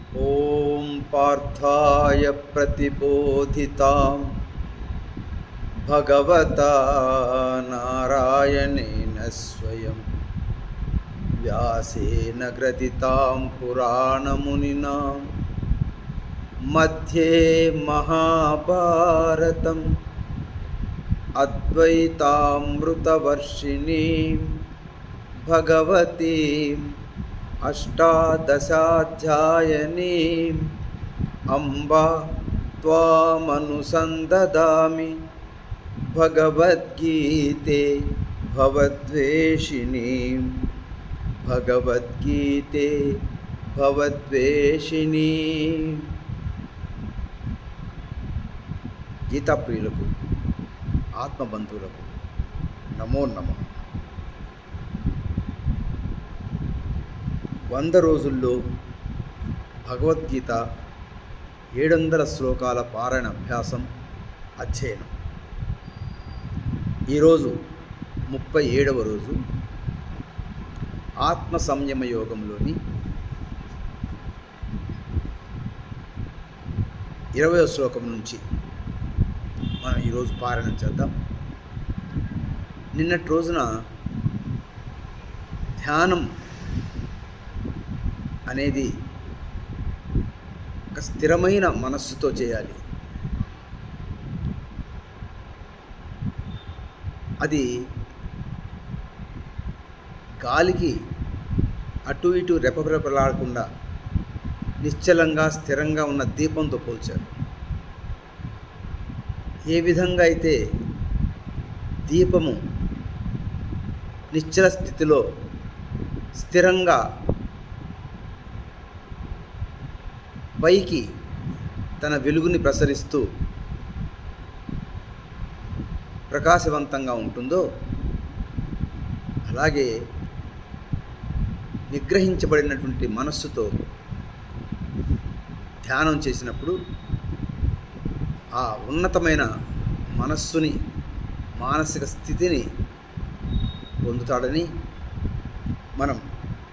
ॐ पार्थाय प्रतिबोधितां भगवता नारायणेन स्वयं व्यासेन ग्रथितां पुराणमुनिना मध्ये महाभारतम् अद्वैतामृतवर्षिणीं भगवतीम् अष्टादशाध्यायिनीम् अम्ब त्वामनुसन्ददामि भगवद्गीते भवद्वेषिणीं भगवद्गीते भवद्वेषिणीं। గీతా ప్రియులకు ఆత్మబంధువులకు నమో నమః. 100 రోజుల్లో భగవద్గీత 700 శ్లోకాల పారాయణ అభ్యాసం అధ్యయనం. ఈరోజు 37వ రోజు. ఆత్మ సంయమ యోగంలోని 20వ శ్లోకం నుంచి మనం ఈరోజు పారాయణం చేద్దాం. నిన్నటి రోజున ధ్యానం అనేది ఒక స్థిరమైన మనస్సుతో చేయాలి. అది గాలికి అటు ఇటు రెపరెపలాడకుండా నిశ్చలంగా స్థిరంగా ఉన్న దీపంతో పోల్చారు. ఏ విధంగా అయితే దీపము నిశ్చల స్థితిలో స్థిరంగా పైకి తన వెలుగుని ప్రసరిస్తూ ప్రకాశవంతంగా ఉంటుందో, అలాగే నిగ్రహించబడినటువంటి మనస్సుతో ధ్యానం చేసినప్పుడు ఆ ఉన్నతమైన మనస్సుని, మానసిక స్థితిని పొందుతాడని మనం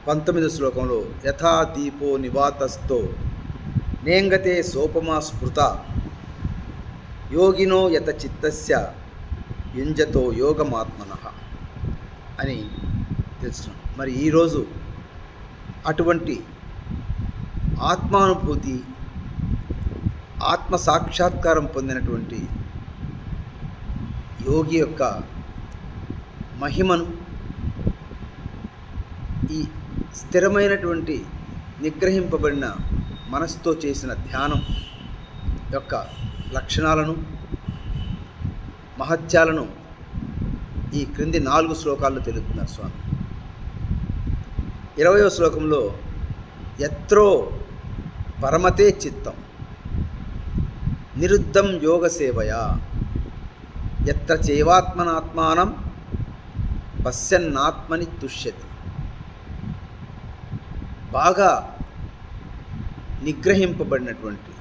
19వ శ్లోకంలో యథా దీపో నివాతస్థో నేంగతే సోపమా స్మృత యోగినో యత చిత్తస్య యుంజతో యోగమాత్మనః అని తెలుసుకున్నాం. మరి ఈరోజు అటువంటి ఆత్మానుభూతి, ఆత్మ సాక్షాత్కారం పొందినటువంటి యోగి యొక్క మహిమను, ఈ స్థిరమైనటువంటి నిగ్రహింపబడిన మనసుతో చేసిన ధ్యానం యొక్క లక్షణాలను, మహత్యాలను ఈ క్రింది 4 శ్లోకాల్లో తెలుపుతున్నారు స్వామి. 20వ శ్లోకంలో యత్రో పరమతే చిత్తం నిరుద్ధం యోగ సేవయా యత్ర చైవాత్మనాత్మానం పశ్యన్నాత్మని తుష్యతి. బాగా నిగ్రహింపబడినటువంటి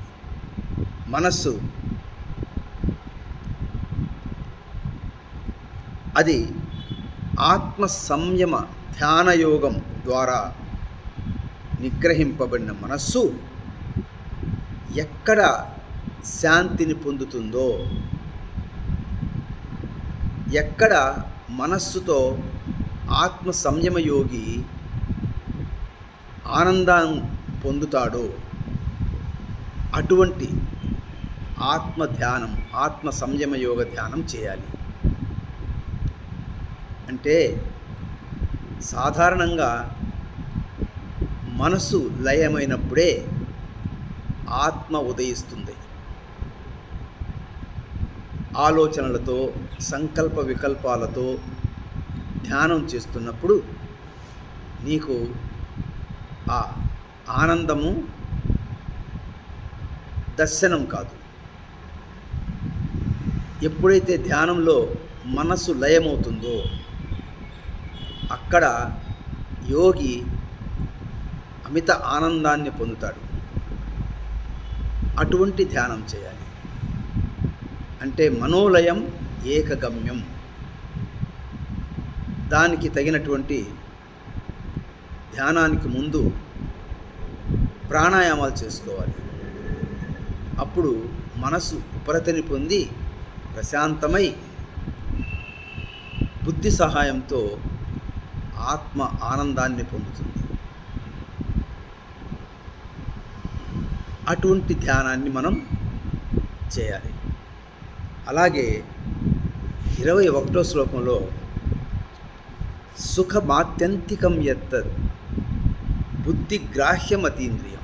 మనస్సు అది ఆత్మ సంయమ ధ్యానయోగం ద్వారా నిగ్రహింపబడిన మనస్సు ఎక్కడ శాంతిని పొందుతుందో, ఎక్కడ మనస్సుతో ఆత్మ సంయమ యోగి ఆనందాన్ని పొందుతాడో అటువంటి ఆత్మ ధ్యానం, ఆత్మ సంయమ యోగ ధ్యానం చేయాలి. అంటే సాధారణంగా మనసు లయమైనప్పుడే ఆత్మ ఉదయిస్తుంది. ఆలోచనలతో, సంకల్ప వికల్పాలతో ధ్యానం చేస్తున్నప్పుడు నీకు ఆ ఆనందము దర్శనం కాదు. ఎప్పుడైతే ధ్యానంలో మనసు లయమవుతుందో అక్కడ యోగి అమిత ఆనందాన్ని పొందుతాడు. అటువంటి ధ్యానం చేయాలి. అంటే మనోలయం ఏకగమ్యం. దానికి తగినటువంటి ధ్యానానికి ముందు ప్రాణాయామాలు చేసుకోవాలి. అప్పుడు మనసు ఉపరతిని పొంది ప్రశాంతమై బుద్ధి సహాయంతో ఆత్మ ఆనందాన్ని పొందుతుంది. అటువంటి ధ్యానాన్ని మనం చేయాలి. అలాగే 21వ శ్లోకంలో సుఖమాత్యంతికం యత్తద్ బుద్ధిగ్రాహ్యమతీంద్రియం.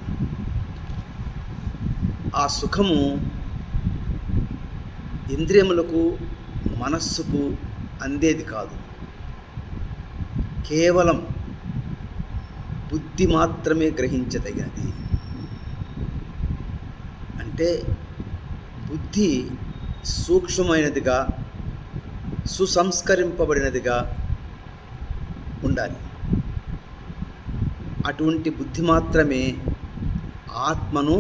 ఆ సుఖము ఇంద్రియములకు మనస్సుకు అందేది కాదు, కేవలం బుద్ధి మాత్రమే గ్రహించదగినది. అంటే బుద్ధి సూక్ష్మమైనదిగా, సుసంస్కరింపబడినదిగా ఉండాలి. అటువంటి బుద్ధి మాత్రమే ఆత్మను,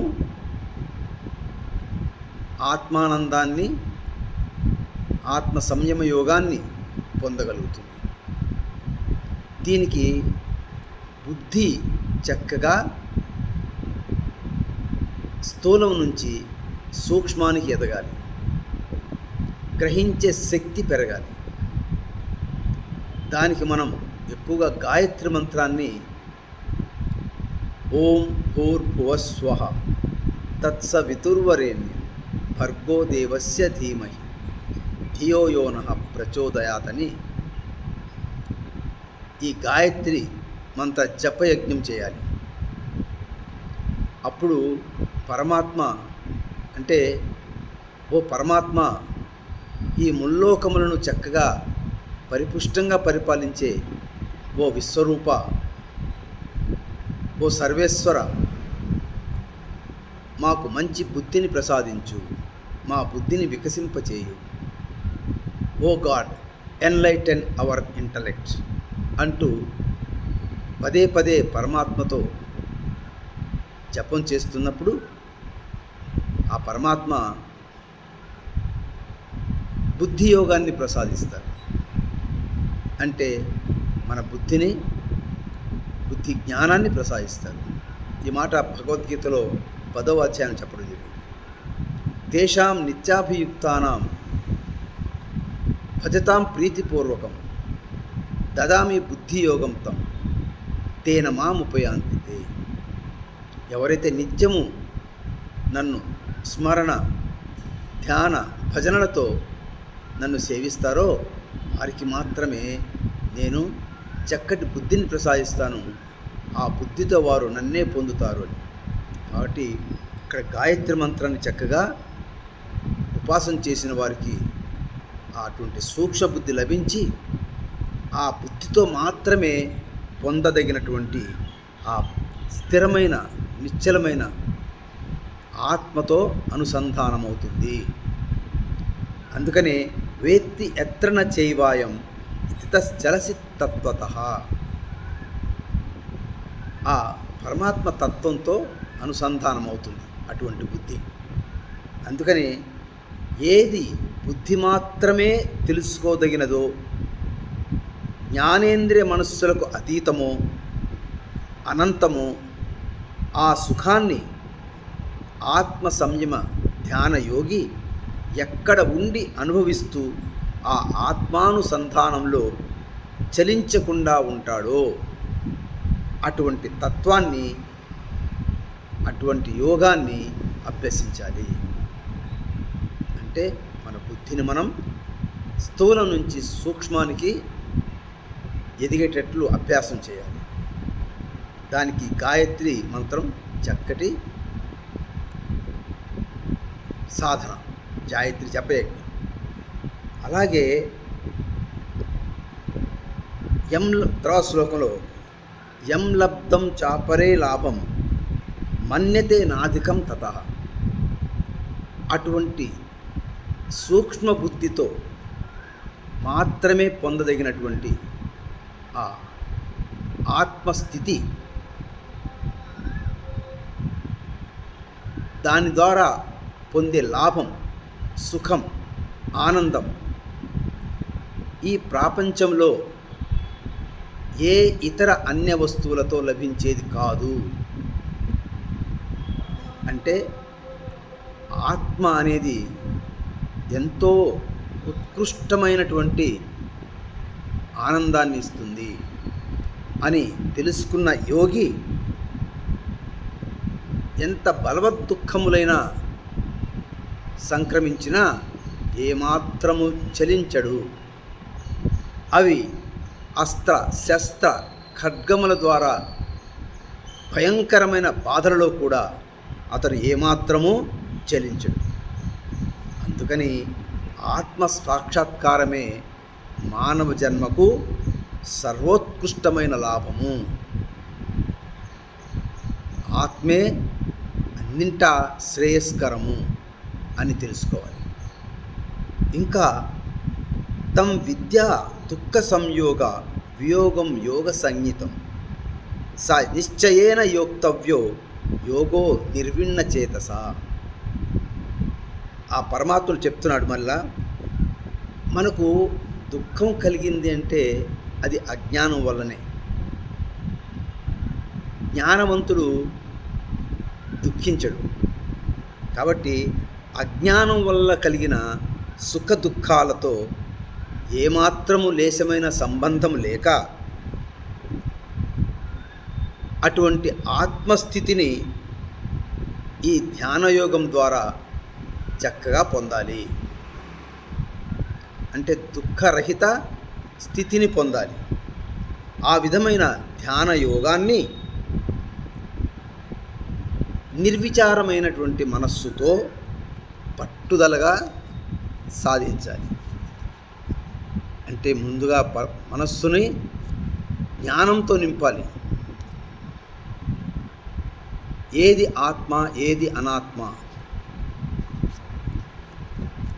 ఆత్మానందాన్ని, ఆత్మ సంయమ యోగాన్ని పొందగలుగుతుంది. దీనికి బుద్ధి చక్కగా స్థూలం నుంచి సూక్ష్మానికి ఎదగాలి, గ్రహించే శక్తి పెరగాలి. దానికి మనం ఎక్కువగా గాయత్రి మంత్రాన్ని ఓం భూర్భువస్వః తత్సవితుర్వరేణ్యం భర్గో దేవస్య ధీమహి ధియో యో నః ప్రచోదయాత్ అని ఈ గాయత్రి మంత్ర జపయజ్ఞం చేయాలి. అప్పుడు పరమాత్మ అంటే, ఓ పరమాత్మ, ఈ ముల్లోకములను చక్కగా పరిపుష్టంగా పరిపాలించే ఓ విశ్వరూప, ఓ సర్వేశ్వర, మాకు మంచి బుద్ధిని ప్రసాదించు, మా బుద్ధిని వికసింపచేయు. ఓ గాడ్, ఎన్లైటన్ అవర్ ఇంటలెక్ట్ అంటూ పదే పదే పరమాత్మతో జపం చేస్తున్నప్పుడు ఆ పరమాత్మ బుద్ధి యోగాన్ని ప్రసాదిస్తారు. అంటే మన బుద్ధి జ్ఞానాన్ని ప్రసాదిస్తారు. ఈ మాట భగవద్గీతలో 10వ అధ్యాయం చెప్పడం జరిగింది. తేషాం నిత్యాభియుక్తానాం భజతాం ప్రీతిపూర్వకం దదామి బుద్ధియోగం తం తేన మాముపయాంతి. ఎవరైతే నిత్యము నన్ను స్మరణ, ధ్యాన, భజనలతో నన్ను సేవిస్తారో వారికి మాత్రమే నేను చక్కటి బుద్ధిని ప్రసాదిస్తాను, ఆ బుద్ధితో వారు నన్నే పొందుతారు అని. కాబట్టి ఇక్కడ గాయత్రి మంత్రాన్ని చక్కగా ఉపాసన చేసిన వారికి అటువంటి సూక్ష్మ బుద్ధి లభించి ఆ బుద్ధితో మాత్రమే పొందదగినటువంటి ఆ స్థిరమైన, నిశ్చలమైన ఆత్మతో అనుసంధానమవుతుంది. అందుకనే వేత్తి ఎత్రన చైవాయం స్థితశ్చలసి తత్వతః. ఆ పరమాత్మ తత్వంతో అనుసంధానమవుతుంది అటువంటి బుద్ధి. అందుకని ఏది బుద్ధి మాత్రమే తెలుసుకోదగినదో, జ్ఞానేంద్రియ మనస్సులకు అతీతమో, అనంతమో, ఆ సుఖాన్ని ఆత్మ సంయమ ధ్యాన యోగి ఎక్కడ ఉండి అనుభవిస్తూ ఆ ఆత్మానుసంధానంలో చలించకుండా ఉంటాడో అటువంటి తత్వాన్ని, అటువంటి యోగాన్ని అభ్యసించాలి. అంటే మన బుద్ధిని మనం స్థూలం నుంచి సూక్ష్మానికి ఎదిగేటట్లు అభ్యాసం చేయాలి. దానికి గాయత్రి మంత్రం చక్కటి సాధన, గాయత్రి జపయజ్ఞం. అలాగే తర్వాత శ్లోకంలో యం లబ్ధం చాపరే లాభం మన్యతే నాధికం తతః. అటువంటి సూక్ష్మ బుద్ధితో మాత్రమే పొందదగినటువంటి ఆ ఆత్మస్థితి, దాని ద్వారా పొందే లాభం, సుఖం, ఆనందం ఈ ప్రపంచంలో ఏ ఇతర అన్య వస్తువులతో లభించేది కాదు. అంటే ఆత్మ అనేది ఎంతో ఉత్కృష్టమైనటువంటి ఆనందాన్ని ఇస్తుంది అని తెలుసుకున్న యోగి ఎంత బలవద్దుఃఖములైనా సంక్రమించినా ఏమాత్రము చలించడు. అవి అస్త్ర శస్త్ర ఖడ్గముల ద్వారా భయంకరమైన బాధలలో కూడా అతను ఏమాత్రము చలించడు. అందుకని ఆత్మ సాక్షాత్కారమే మానవ జన్మకు సర్వోత్కృష్టమైన లాభము. ఆత్మే అన్నింటా శ్రేయస్కరము అని తెలుసుకోవాలి. ఇంకా తం విద్యా దుఃఖ సంయోగ వియోగం యోగ సంహితం స నిశ్చయేన యోక్తవ్యో యోగో నిర్విణ్ణ చేతస. ఆ పరమాత్ముడు చెప్తున్నాడు, మళ్ళా మనకు దుఃఖం కలిగింది అంటే అది అజ్ఞానం వల్లనే. జ్ఞానవంతుడు దుఃఖించడు. కాబట్టి అజ్ఞానం వల్ల కలిగిన సుఖ దుఃఖాలతో ఏమాత్రము లేశమైన సంబంధం లేక అటువంటి ఆత్మస్థితిని ఈ ధ్యానయోగం ద్వారా చక్కగా పొందాలి. అంటే దుఃఖరహిత స్థితిని పొందాలి. ఆ విధమైన ధ్యాన యోగాన్ని నిర్విచారమైనటువంటి మనస్సుతో పట్టుదలగా సాధించాలి. అంటే ముందుగా మనస్సుని జ్ఞానంతో నింపాలి. ఏది ఆత్మ, ఏది అనాత్మ,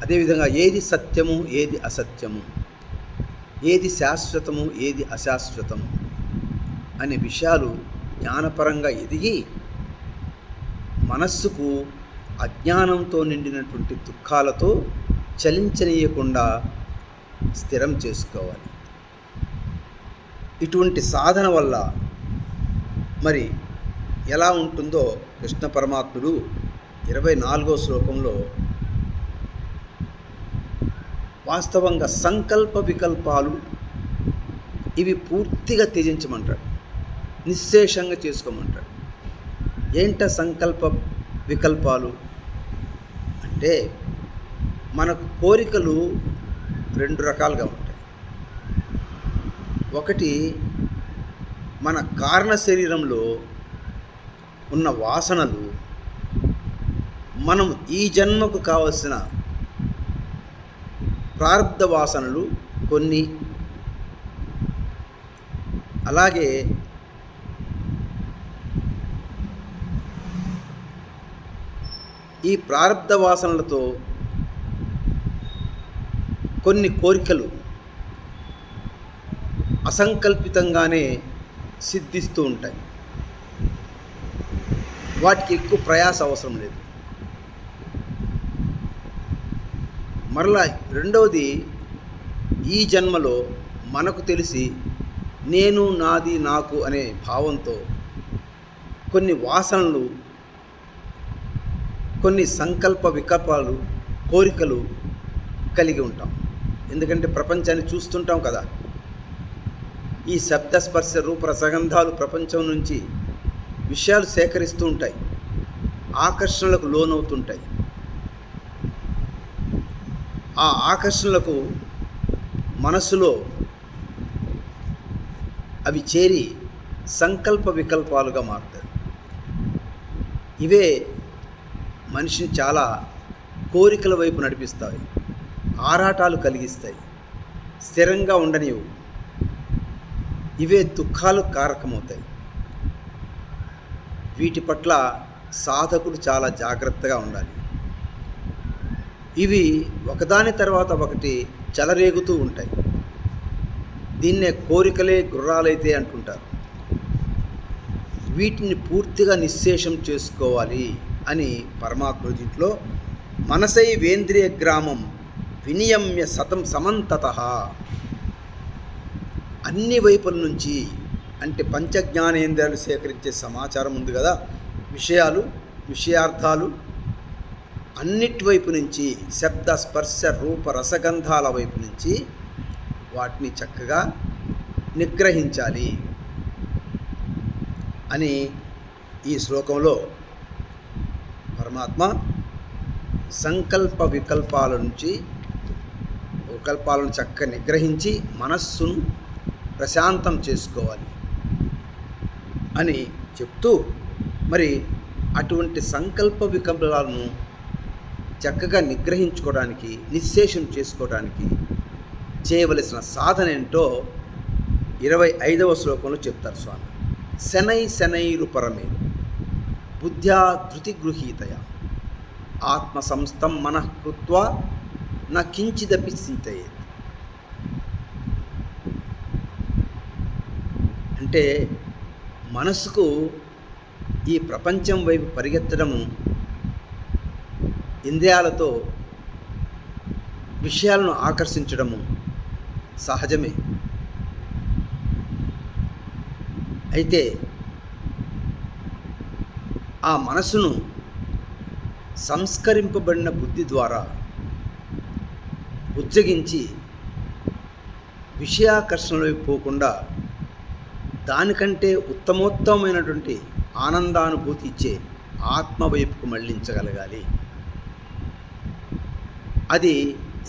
అదేవిధంగా ఏది సత్యము, ఏది అసత్యము, ఏది శాశ్వతము, ఏది అశాశ్వతము అనే విషయాలు జ్ఞానపరంగా ఎదిగి మనస్సుకు అజ్ఞానంతో నిండినటువంటి దుఃఖాలతో చలించనీయకుండా స్థిరం చేసుకోవాలి. ఇటువంటి సాధన వల్ల మరి ఎలా ఉంటుందో కృష్ణ పరమాత్ముడు 24వ శ్లోకంలో వాస్తవంగా సంకల్ప వికల్పాలు ఇవి పూర్తిగా త్యజించమంటాడు, నిశ్శేషంగా చేసుకోమంటాడు. ఏంట సంకల్ప వికల్పాలు అంటే మనకు కోరికలు 2 రకాలుగా ఉంటాయి. ఒకటి మన కారణ శరీరంలో ఉన్న వాసనలు మనం ఈ జన్మకు కావలసిన ప్రారబ్ధ వాసనలు కొన్ని, అలాగే ఈ ప్రారబ్ధ వాసనలతో కొన్ని కోరికలు అసంకల్పితంగానే సిద్ధిస్తూ ఉంటాయి. వాటికి ఎక్కువ ప్రయాస అవసరం లేదు. మరలా రెండవది, ఈ జన్మలో మనకు తెలిసి నేను, నాది, నాకు అనే భావంతో కొన్ని వాసనలు, కొన్ని సంకల్ప వికల్పాలు, కోరికలు కలిగి ఉంటాం. ఎందుకంటే ప్రపంచాన్ని చూస్తుంటాం కదా. ఈ శబ్ద స్పర్శ రూప రసగంధాలు ప్రపంచం నుంచి విషయాలు సేకరిస్తూ ఉంటాయి, ఆకర్షణలకు లోనవుతుంటాయి. ఆ ఆకర్షణలకు మనస్సులో అవి చేరి సంకల్ప వికల్పాలుగా మారుతాయి. ఇవే మనిషిని చాలా కోరికల వైపు నడిపిస్తాయి, ఆరాటాలు కలిగిస్తాయి, స్థిరంగా ఉండనివ్వు. ఇవే దుఃఖాలు కారకమవుతాయి. వీటి పట్ల సాధకుడు చాలా జాగ్రత్తగా ఉండాలి. ఇవి ఒకదాని తర్వాత ఒకటి చెలరేగుతూ ఉంటాయి. దీన్నే కోరికలే గుర్రాలైతే అంటుంటారు. వీటిని పూర్తిగా నిశ్శేషం చేసుకోవాలి అని పరమాత్ముడు దీంట్లో మనసై వేంద్రియ గ్రామం వినియమ్య సతం సమంతతః, అన్ని వైపుల నుంచి, అంటే పంచజ్ఞానేంద్రియాలు సేకరించే సమాచారం ఉంది కదా, విషయాలు విషయార్థాలు అన్నిటి వైపు నుంచి, శబ్ద స్పర్శ రూప రసగంధాల వైపు నుంచి వాటిని చక్కగా నిగ్రహించాలి అని ఈ శ్లోకంలో పరమాత్మ సంకల్ప వికల్పాలను చక్కగా నిగ్రహించి మనస్సును ప్రశాంతం చేసుకోవాలి అని చెప్తూ, మరి అటువంటి సంకల్ప వికల్పాలను చక్కగా నిగ్రహించుకోవడానికి, నిశ్శేషం చేసుకోవడానికి చేయవలసిన సాధన ఏంటో 25వ శ్లోకంలో చెప్తారు స్వామి. శనైరు పరమే బుద్ధ్యా ధృతి గృహీతయ ఆత్మ సంస్థం మనః కృత్వా న కించిదపి చింతయేత్. అంటే మనసుకు ఈ ప్రపంచం వైపు పరిగెత్తడము, ఇంద్రియాలతో విషయాలను ఆకర్షించడము సహజమే. అయితే ఆ మనసును సంస్కరింపబడిన బుద్ధి ద్వారా బుజ్జగించి విషయాకర్షణలోకి పోకుండా దానికంటే ఉత్తమోత్తమైనటువంటి ఆనందానుభూతి ఇచ్చే ఆత్మ వైపుకు మళ్లించగలగాలి. అది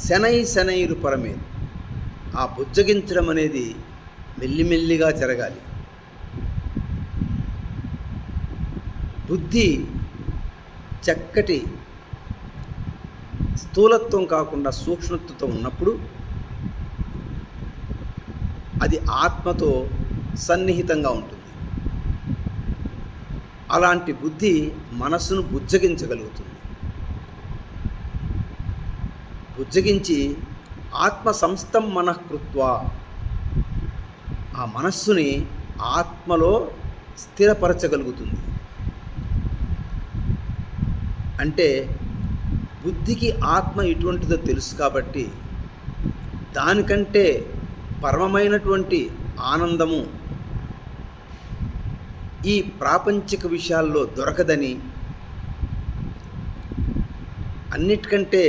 శనైరు పరమే. ఆ బుజ్జగించడం అనేది మెల్లిమెల్లిగా జరగాలి. బుద్ధి చక్కటి స్థూలత్వం కాకుండా సూక్ష్మత్వంతో ఉన్నప్పుడు అది ఆత్మతో సన్నిహితంగా ఉంటుంది. అలాంటి బుద్ధి మనస్సును బుజ్జగించగలుగుతుంది. బుజ్జగించి ఆత్మ సంస్థం మనః కృత్వా, ఆ మనస్సుని ఆత్మలో స్థిరపరచగలుగుతుంది. అంటే బుద్ధికి ఆత్మ ఎటువంటిదో తెలుసు కాబట్టి దానికంటే పరమమైనటువంటి ఆనందము ఈ ప్రాపంచిక విషయాల్లో దొరకదని, అన్నిటికంటే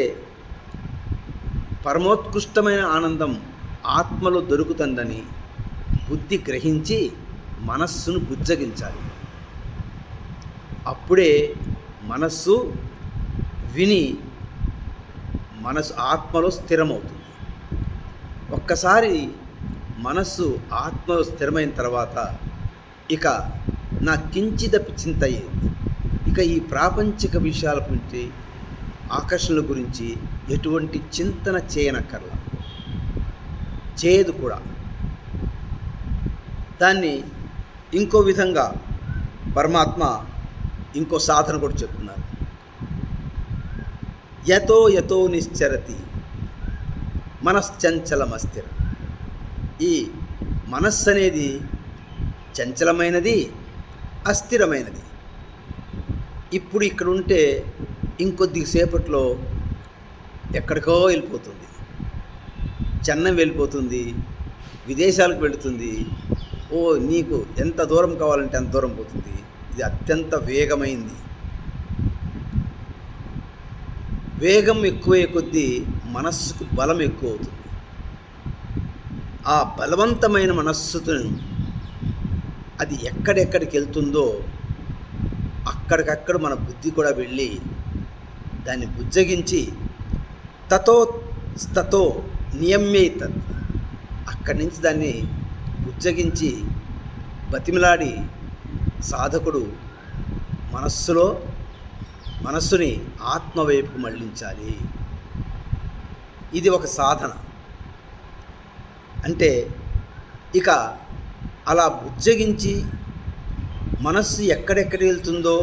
పరమోత్కృష్టమైన ఆనందం ఆత్మలో దొరుకుతుందని బుద్ధి గ్రహించి మనస్సును బుజ్జగించాలి. అప్పుడే మనస్సు విని మనసు ఆత్మలో స్థిరమవుతుంది. ఒక్కసారి మనస్సు ఆత్మలో స్థిరమైన తర్వాత ఇక నా కించిదపి చింతయేది, ఇక ఈ ప్రాపంచిక విషయాల గురించి, ఆకర్షణల గురించి ఎటువంటి చింతన చేయనక్కర్లా, చేయదు కూడా. దాన్ని ఇంకో విధంగా పరమాత్మ ఇంకో సాధన కూడా చెప్తున్నారు. యతో నిశ్చరతి మనశ్చంచలమస్థిరం. ఈ మనస్సు అనేది చంచలమైనది, అస్థిరమైనది. ఇప్పుడు ఇక్కడ ఉంటే ఇంకొద్దిసేపట్లో ఎక్కడికో వెళ్ళిపోతుంది. చెన్నై వెళ్ళిపోతుంది, విదేశాలకు వెళుతుంది. నీకు ఎంత దూరం కావాలంటే అంత దూరం పోతుంది. ఇది అత్యంత వేగమైంది. వేగం ఎక్కువే కొద్దీ మనస్సుకు బలం ఎక్కువ అవుతుంది. ఆ బలవంతమైన మనస్సును అది ఎక్కడెక్కడికి వెళ్తుందో అక్కడికక్కడ మన బుద్ధి కూడా వెళ్ళి దాన్ని బుజ్జగించి తతో నియమ్యేతత్, అక్కడి నుంచి దాన్ని బుజ్జగించి బతిమిలాడి సాధకుడు మనస్సుని ఆత్మవైపు మళ్లించాలి. ఇది ఒక సాధన. అంటే ఇక అలా బుజ్జగించి మనస్సు ఎక్కడెక్కడ వెళ్తుందో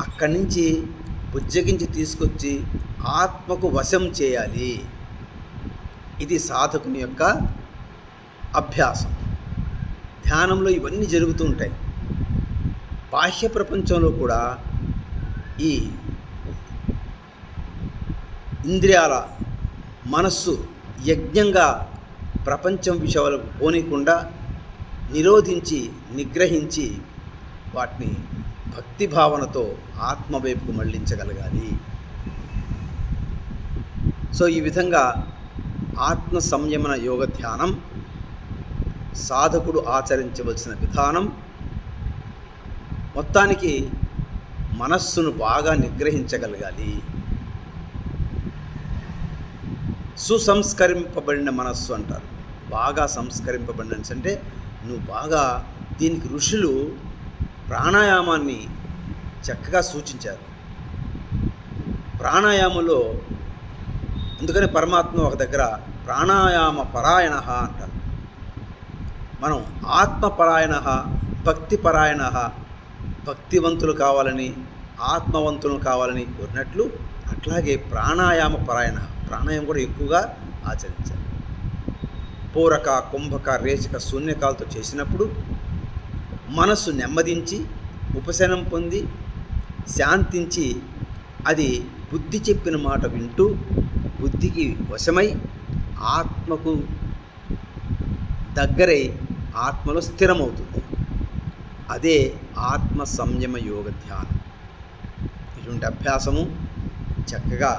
అక్కడి నుంచి బుజ్జగించి తీసుకొచ్చి ఆత్మకు వశం చేయాలి. ఇది సాధకుని యొక్క అభ్యాసం. ధ్యానంలో ఇవన్నీ జరుగుతూ ఉంటాయి. బాహ్య ప్రపంచంలో కూడా ఈ ఇంద్రియాల మనస్సు యజ్ఞంగా ప్రపంచం విషయాలకు పోనీయకుండా నిరోధించి నిగ్రహించి వాటిని భక్తి భావనతో ఆత్మ వైపుకు మళ్ళించగలగాలి. సో ఈ విధంగా ఆత్మ సంయమన యోగ ధ్యానం సాధకుడు ఆచరించవలసిన విధానం మొత్తానికి మనస్సును బాగా నిగ్రహించగలగాలి. సుసంస్కరింపబడిన మనస్సు అంటారు. బాగా సంస్కరింపబడిన అంటే నువ్వు బాగా దీనికి ఋషులు ప్రాణాయామాన్ని చక్కగా సూచించారు. ప్రాణాయామంలో అందుకని పరమాత్మ ఒక దగ్గర ప్రాణాయామ పరాయణ అంటారు. మనం ఆత్మపరాయణ, భక్తిపరాయణ, భక్తివంతులు కావాలని ఆత్మవంతులు కావాలని కోరినట్లు అట్లాగే ప్రాణాయామ పరాయణ, ప్రాణాయామం కూడా ఎక్కువగా ఆచరించాలి. పూరక, కుంభక, రేచక, శూన్యకాలతో చేసినప్పుడు మనస్సు నెమ్మదించి ఉపశమనం పొంది శాంతించి అది బుద్ధి చెప్పిన మాట వింటూ బుద్ధికి వశమై ఆత్మకు దగ్గరై ఆత్మలో స్థిరమవుతుంది. అదే ఆత్మ సంయమ యోగ ధ్యానం. ఇటువంటి అభ్యాసము చక్కగా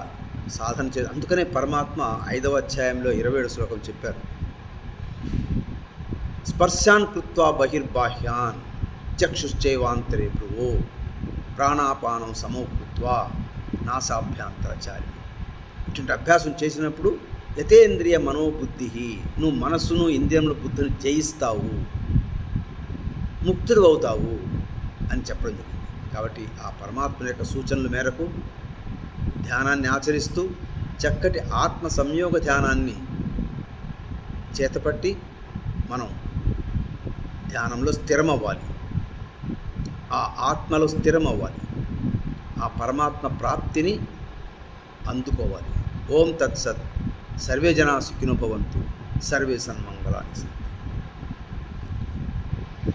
సాధన అందుకనే పరమాత్మ 5వ అధ్యాయంలో 27వ శ్లోకం చెప్పారు. స్పర్శాన్ కృత్వా బహిర్బాహ్యాన్ చక్షుశ్చైవాంతరే భ్రువో ప్రాణాపానం సమో కృత్వా నాసాభ్యాంతరచారి. ఇటువంటి అభ్యాసం చేసినప్పుడు యతేంద్రియ మనోబుద్ధి, నువ్వు మనస్సును ఇంద్రియముల బుద్ధిని జయిస్తావు, ముక్తుడు అవుతావు అని చెప్పడం జరిగింది. కాబట్టి ఆ పరమాత్మ యొక్క సూచనల మేరకు ధ్యానాన్ని ఆచరిస్తూ చక్కటి ఆత్మ సంయోగ ధ్యానాన్ని చేతపట్టి మనం ధ్యానంలో స్థిరమవ్వాలి, ఆ ఆత్మలో స్థిరమవ్వాలి, ఆ పరమాత్మ ప్రాప్తిని అందుకోవాలి. ఓం తత్సత్. సర్వే జనా సుఖినో భవంతు. సర్వే సన్మంగళాని.